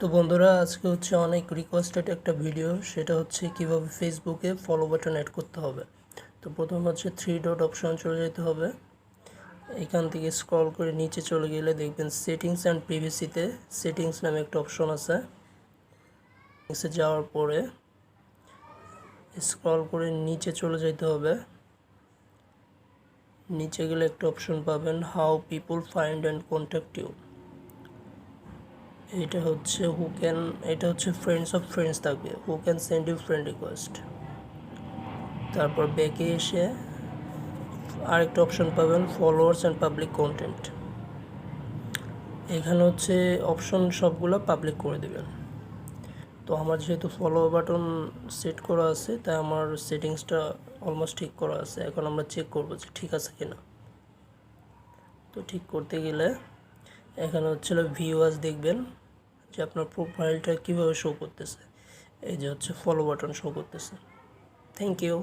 তো বন্ধুরা, আজকে হচ্ছে অনেক রিকোয়েস্টেড একটা ভিডিও, সেটা হচ্ছে কিভাবে ফেসবুকে ফলো বাটন অ্যাড করতে হবে। তো প্রথম হচ্ছে থ্রি ডট অপশন চলে যেতে হবে। এখান থেকে স্ক্রল করে নিচে চলে গেলে দেখবেন সেটিংস অ্যান্ড প্রিভেসিতে সেটিংস নামে একটা অপশন আছে। সেটিংসে যাওয়ার পরে স্ক্রল করে নিচে চলে যেতে হবে। নিচে গেলে একটা অপশন পাবেন, how people find and contact you. এটা হচ্ছে ফ্রেন্ডস অফ ফ্রেন্ডস থাকবে, who can send you friend request. তারপর ব্যাকে এসে আরেকটা অপশন পাবেন, ফলোয়ার্স অ্যান্ড পাবলিক কন্টেন্ট। এখানে হচ্ছে অপশন সবগুলো পাবলিক করে দেবেন। তো আমার যেহেতু ফলো বাটন সেট করা আছে, তাই আমার সেটিংসটা অলমোস্ট ঠিক করা আছে। এখন আমরা চেক করবো যে ঠিক আছে কিনা। তো ঠিক করতে গেলে এখানে হচ্ছে ভিউয়ার্স দেখবেন যে আপনার প্রোফাইলটা কীভাবে শো করতেছে। এই যে হচ্ছে ফলো বাটন শো করতেছে। Thank you.